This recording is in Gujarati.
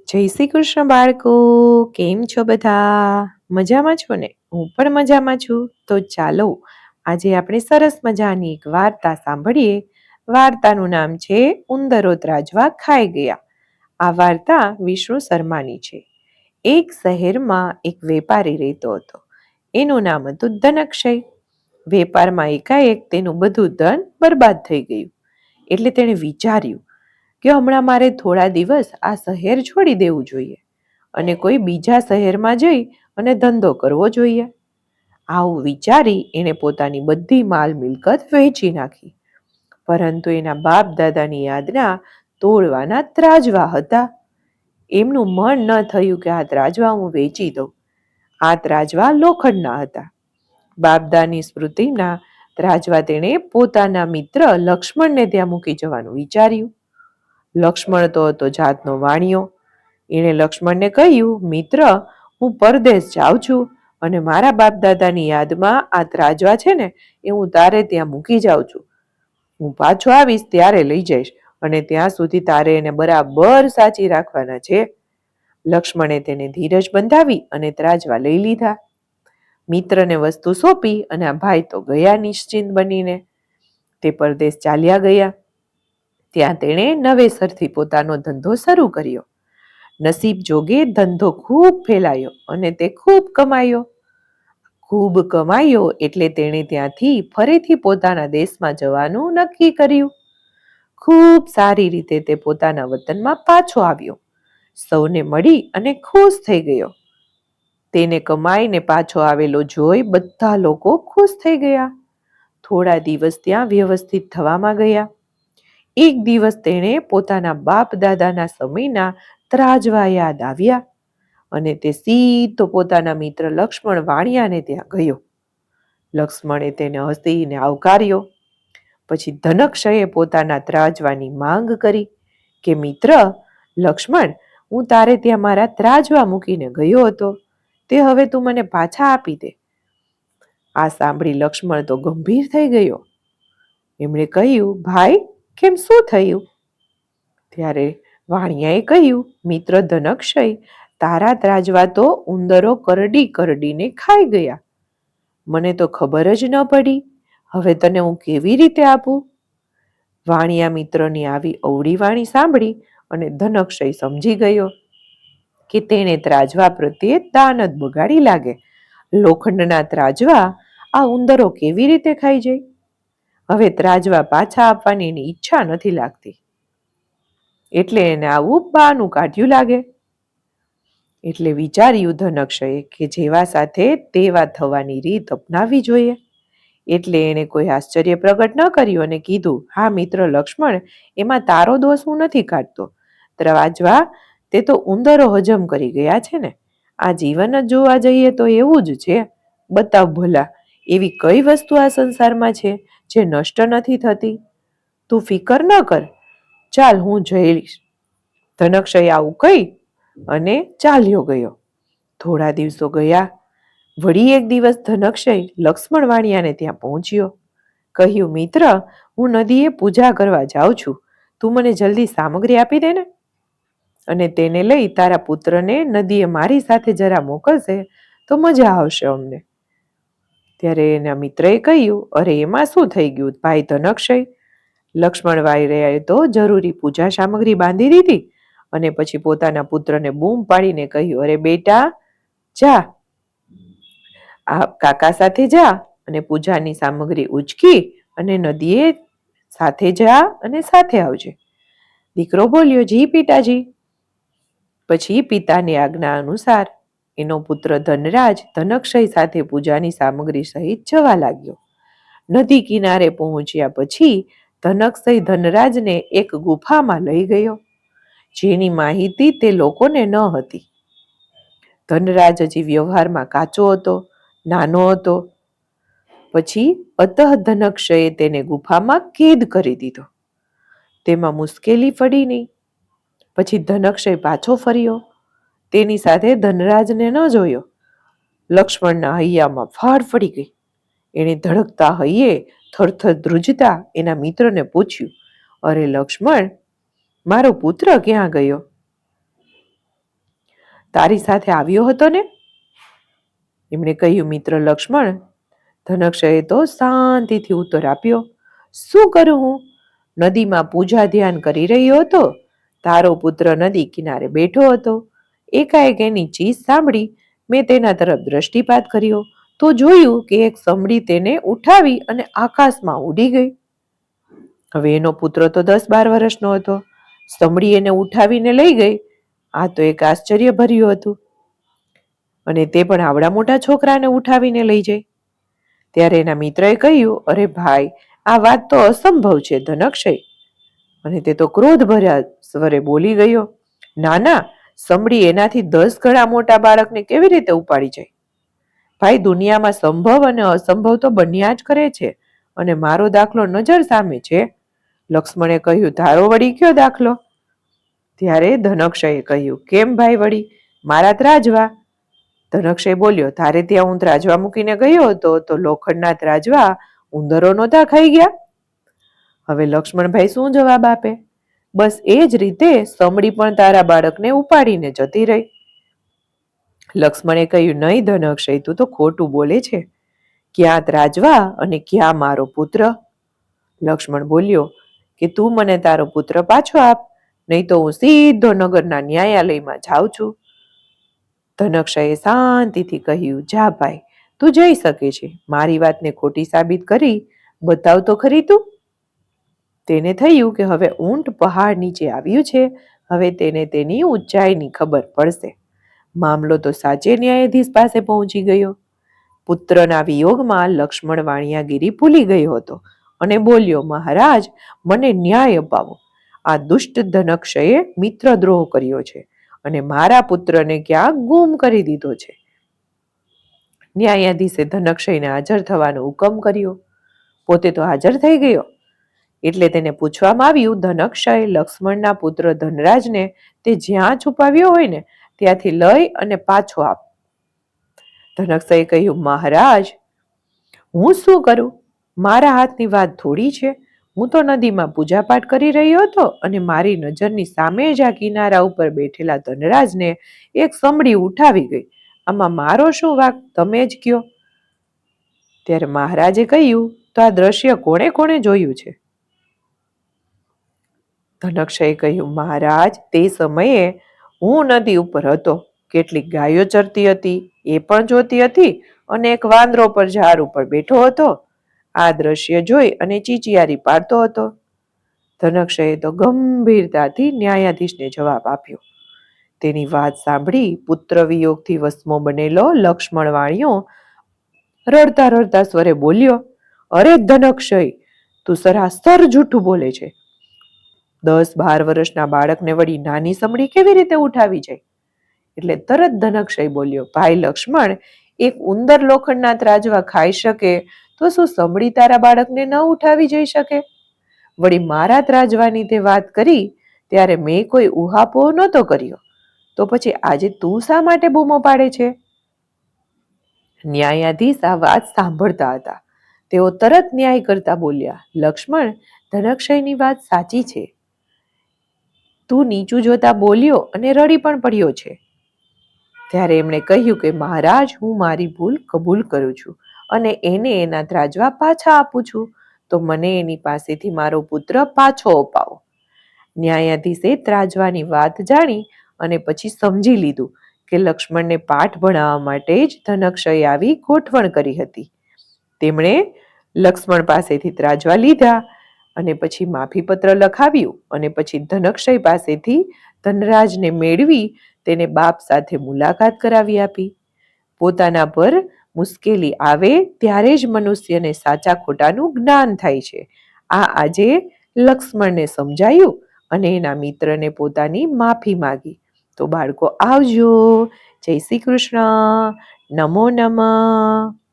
જય શ્રી કૃષ્ણ બાળકો, કેમ છો બધા? મજામાં છો ને? હું પણ મજામાં છું. તો ચાલો આજે આપણે સરસ મજાની એક વાર્તા સાંભળીએ. વાર્તાનું નામ છે ઉંદરો ત્રાજવા ખાઈ ગયા. આ વાર્તા વિષ્ણુ શર્માની છે. એક શહેરમાં એક વેપારી રહેતો હતો. એનું નામ હતું ધનક્ષય. વેપારમાં એકાએક તેનું બધું ધન બરબાદ થઈ ગયું. એટલે તેણે વિચાર્યું કે હમણાં મારે થોડા દિવસ આ શહેર છોડી દેવું જોઈએ અને કોઈ બીજા શહેરમાં જઈ અને ધંધો કરવો જોઈએ. આવું વિચારી એણે પોતાની બધી માલ મિલકત વહેંચી નાખી. પરંતુ એના બાપ દાદાની યાદના તોડવાના ત્રાજવા હતા. એમનું મન ન થયું કે આ ત્રાજવા હું વેચી દઉં. આ ત્રાજવા લોખંડના હતા. બાપદાની સ્મૃતિના ત્રાજવા તેણે પોતાના મિત્ર લક્ષ્મણને ત્યાં મૂકી જવાનું વિચાર્યું. લક્ષ્મણ તો હતો જાતનો વાણિયો. એણે લક્ષ્મણને કહ્યું, મિત્ર, હું પરદેશ જાઉં છું અને મારા બાપ દાદાની યાદમાં આ ત્રાજવા છે ને એ હું તારે ત્યાં મૂકી જાઉં છું. હું પાછો આવીશ ત્યારે લઈ જઈશ અને ત્યાં સુધી તારે એને બરાબર સાચી રાખવાના છે. લક્ષ્મણે તેને ધીરજ બંધાવી અને ત્રાજવા લઈ લીધા. મિત્રને વસ્તુ સોંપી અને આ ભાઈ તો ગયા નિશ્ચિંત બનીને. તે પરદેશ ચાલ્યા ગયા. ત્યાં તેણે નવેસરથી પોતાનો ધંધો શરૂ કર્યો. નસીબ જોગે ધંધો ખૂબ ફેલાયો અને તે ખૂબ કમાયો. ખૂબ કમાયો એટલે તેણે ત્યાંથી ફરીથી પોતાના દેશમાં જવાનું નક્કી કર્યું. ખૂબ સારી રીતે તે પોતાના વતનમાં પાછો આવ્યો. સૌને મળી અને ખુશ થઈ ગયો. તેને કમાઈને પાછો આવેલો જોઈ બધા લોકો ખુશ થઈ ગયા. થોડા દિવસ ત્યાં વ્યવસ્થિત થવામાં ગયા. એક દિવસ તેણે પોતાના બાપ દાદાના સમયના ત્રાજવા યાદ આવ્યા અને તે સીધો પોતાના મિત્ર લક્ષ્મણ વાણિયાને ત્યાં ગયો. લક્ષ્મણે તેને હસીને આવકાર્યો. પછી ધનક્ષયે પોતાના ત્રાજવાની માંગ કરી કે મિત્ર લક્ષ્મણ, હું તારે ત્યાં મારા ત્રાજવા મૂકીને ગયો હતો, તે હવે તું મને પાછા આપી દે. આ સાંભળી લક્ષ્મણ તો ગંભીર થઈ ગયો. એમણે કહ્યું, ભાઈ, કેમ શું થયું? ત્યારે વાણિયાએ કહ્યું, મિત્ર ધનક્ષય, તારા ત્રાજવા તો ઉંદરો કરડી કરડીને ખાઈ ગયા. મને તો ખબર જ ન પડી. હવે તને હું કેવી રીતે આપું? વાણિયા મિત્રની આવી અવળી વાણી સાંભળી અને ધનક્ષય સમજી ગયો કે તેણે ત્રાજવા પ્રત્યે દાનત બગાડી લાગે. લોખંડના ત્રાજવા આ ઉંદરો કેવી રીતે ખાઈ જાય? હવે ત્રાજવા પાછા આપવાની એની ઈચ્છા નથી લાગતી. એટલે એને આવું બહાનું કાઢ્યું લાગે. એટલે વિચાર્યું ધનક્ષયે કે જેવા સાથે તેવા થવાની રીત અપનાવવી જોઈએ. એટલે એણે કોઈ આશ્ચર્ય પ્રગટ ન કર્યું અને કીધું, હા મિત્ર લક્ષ્મણ, એમાં તારો દોષ હું નથી કાઢતો. ત્રાજવા તે તો ઉંદરો હજમ કરી ગયા છે ને. આ જીવન જ જોવા જઈએ તો એવું જ છે. બતાવ ભલા, એવી કઈ વસ્તુ આ સંસારમાં છે જે નષ્ટ નથી થતી? તું ફિકર ન કર, ચાલ હું જઈશ. ધનક્ષય આવું કહી અને ચાલ્યો ગયો. થોડા દિવસો ગયા. વળી એક દિવસ ધનક્ષય લક્ષ્મણ વાણિયાને ત્યાં પહોંચ્યો. કહ્યું, મિત્ર, હું નદીએ પૂજા કરવા જાઉં છું. તું મને જલ્દી સામગ્રી આપી દે ને. અને તેને લઈ તારા પુત્રને નદીએ મારી સાથે જરા મોકલશે તો મજા આવશે અમને. ત્યારે એના મિત્રએ કહ્યું, અરે એમાં શું થઈ ગયું ભાઈ ધનક્ષય? લક્ષ્મણ વાણિયાએ તો જરૂરી પૂજા સામગ્રી બાંધી દીધી અને પછી પોતાના પુત્રને બૂમ પાડીને કહ્યું, અરે બેટા, જા, આ કાકા સાથે જા અને પૂજાની સામગ્રી ઉચકી અને નદીએ સાથે જા અને સાથે આવજે. દીકરો બોલ્યો, જી પિતાજી. પછી પિતાની આજ્ઞા અનુસાર એનો પુત્ર ધનરાજ ધનક્ષય સાથે પૂજાની સામગ્રી સહિત જવા લાગ્યો. નદી કિનારે પહોંચ્યા પછી ધનક્ષય ધનરાજને એક ગુફામાં લઈ ગયો, જેની માહિતી તે લોકોને ન હતી. ધનરાજ હજી વ્યવહારમાં કાચો હતો, નાનો હતો. પછી અતઃ ધનક્ષયે તેને ગુફામાં કેદ કરી દીધો. તેમાં મુશ્કેલી પડી નહીં. પછી ધનક્ષય પાછો ફર્યો. તેની સાથે ધનરાજને ન જોયો. લક્ષ્મણના હૈયામાં ફાડ પડી ગઈ. એણે ધડકતા હૈયે થરથર ધ્રુજતા એના મિત્રને પૂછ્યું, અરે લક્ષ્મણ, મારો પુત્ર ક્યાં ગયો? તારી સાથે આવ્યો હતો ને? એમણે કહ્યું, મિત્ર લક્ષ્મણ. ધનક્ષયે તો શાંતિથી ઉત્તર આપ્યો, શું કરું હું? નદીમાં પૂજા ધ્યાન કરી રહ્યો હતો. તારો પુત્ર નદી કિનારે બેઠો હતો. એકાએક એની ચીસ સાંભળી મેં તેના તરફ દ્રષ્ટિપાત કર્યો તો જોયું કે એક સમડી તેને ઉઠાવી અને આકાશમાં ઉડી ગઈ. હવે એનો પુત્ર તો 10-12 વર્ષનો હતો. સમડી એને ઉઠાવીને લઈ ગઈ. આ તો એક આશ્ચર્ય ભર્યું હતું. અને તે પણ આવડા મોટા છોકરાને ઉઠાવીને લઈ જાય. ત્યારે એના મિત્રએ કહ્યું, અરે ભાઈ, આ વાત તો અસંભવ છે ધનક્ષય. અને તે તો ક્રોધ ભર્યા સ્વરે બોલી ગયો, ના ના, સમડી એનાથી 10 ગણા મોટા બાળકને કેવી રીતે ઉપાડી જાય? ભાઈ, દુનિયામાં સંભવ અને અસંભવ તો બન્યા જ કરે છે, અને મારો દાખલો નજર સામે છે. લક્ષ્મણે કહ્યું, તારો વળી કયો દાખલો? ત્યારે ધનક્ષયે કહ્યું, કેમ ભાઈ વળી? મારા ત્રાજવા. ધનક્ષય બોલ્યો, તારે ત્યાં હું ત્રાજવા મૂકીને ગયો હતો તો લોખંડના ત્રાજવા ઉંદરો નહોતા ખાઈ ગયા? હવે લક્ષ્મણભાઈ શું જવાબ આપે? બસ એ જ રીતે સમડી પણ તારા બાળકને ઉપાડીને જતી રહી. લક્ષ્મણે કહ્યું, નહીં ધનક્ષય, તું તો ખોટું બોલે છે. ક્યાં ત્રાજવા અને ક્યાં મારો પુત્ર? લક્ષ્મણ બોલ્યો કે તું મને તારો પુત્ર પાછો આપ, નહીં તો હું સીધો નગરના ન્યાયાલયમાં જાઉં છું. ધનક્ષયે શાંતિથી કહ્યું, જા ભાઈ, તું જઈ શકે છે. મારી વાતને ખોટી સાબિત કરી બતાવ તો ખરી તું. તેને થયું કે હવે ઊંટ પહાડ નીચે આવ્યું છે. હવે તેને તેની ઊંચાઈની ખબર પડશે. મામલો તો સાચે ન્યાયાધીશ પાસે પહોંચી ગયો. પુત્રના વિયોગમાં લક્ષ્મણ વાણિયાગીરી ભૂલી ગયો હતો અને બોલ્યો, મહારાજ, મને ન્યાય અપાવો. આ દુષ્ટ ધનક્ષયે મિત્રદ્રોહ કર્યો છે અને મારા પુત્રને ક્યાં ગુમ કરી દીધો છે. ન્યાયાધીશે ધનક્ષયને હાજર થવાનો હુકમ કર્યો. પોતે તો હાજર થઈ ગયો. એટલે તેને પૂછવામાં આવ્યું, ધનક્ષય, લક્ષ્મણના પુત્ર ધનરાજને તે જ્યાં છુપાવ્યો હોય ને ત્યાંથી લઈ અને પાછો આપ. ધનક્ષયે કહ્યું, મહારાજ, હું શું કરું? મારા હાથની વાત થોડી છે. હું તો નદીમાં પૂજાપાઠ કરી રહ્યો હતો અને મારી નજરની સામે જ આ કિનારા ઉપર બેઠેલા ધનરાજને એક સમડી ઉઠાવી ગઈ. આમાં મારો શું વાંક? તમે જ કયો. ત્યારે મહારાજે કહ્યું, તો આ દ્રશ્ય કોણે કોણે જોયું છે? ધનક્ષયે કહ્યું, મહારાજ, તે સમયે હું નદી ઉપર હતો. કેટલીક ગાયો ચરતી હતી એ પણ જોતી હતી અને એક વાંદરો પર ઝાડ ઉપર બેઠો હતો. આ દ્રશ્ય જોઈ અને ચીચિયારી પાડતો હતો. ધનક્ષયે તો ગંભીરતાથી ન્યાયાધીશને જવાબ આપ્યો. તેની વાત સાંભળી પુત્ર વિયોગથી વસમો બનેલો લક્ષ્મણ વાણિયો રડતા રડતા સ્વરે બોલ્યો, અરે ધનક્ષય, તું સરાસર જૂઠું બોલે છે. 10-12 વર્ષના બાળકને વળી નાની સમડી કેવી રીતે ઉઠાવી જાય? એટલે તરત ધનક્ષય બોલ્યો, ભાઈ લક્ષ્મણ, એક ઉંદર લોખંડના ત્રાજવા ખાઈ શકે તો શું સમડી તારા બાળકને ન ઉઠાવી જઈ શકે? વળી મારા ત્રાજવાની તે વાત કરી ત્યારે મેં કોઈ ઉહાપોહ નહોતો કર્યો. તો પછી આજે તું શા માટે બૂમો પાડે છે? ન્યાયાધીશ આ વાત સાંભળતા હતા. તેઓ તરત ન્યાય કરતા બોલ્યા, લક્ષ્મણ, ધનક્ષયની વાત સાચી છે. તું નીચું જોતા બોલ્યો અને રડી પણ પડ્યો છે. ત્યારે એમણે કહ્યું કે મહારાજ, હું મારી ભૂલ કબૂલ કરું છું અને એને એના ત્રાજવા પાછા આપું છું. તો મને એની પાસેથી મારો પુત્ર પાછો અપાવો. ન્યાયાધીશે ત્રાજવાની વાત જાણી અને પછી સમજી લીધું કે લક્ષ્મણને પાઠ ભણાવવા માટે જ ધનક્ષયે આવી ગોઠવણ કરી હતી. તેમણે લક્ષ્મણ પાસેથી ત્રાજવા લીધા અને પછી માફીપત્ર લખાવ્યું અને પછી ધનક્ષય પાસેથી ધનરાજને મેળવી તેને બાપ સાથે મુલાકાત કરાવી આપી. પોતાના પર મુશ્કેલી આવે ત્યારે જ મનુષ્યને સાચા ખોટાનું જ્ઞાન થાય છે. આ આજે લક્ષ્મણને સમજાયું અને એના મિત્રને પોતાની માફી માગી. તો બાળકો, આવજો. જય શ્રી કૃષ્ણ. નમો નમઃ.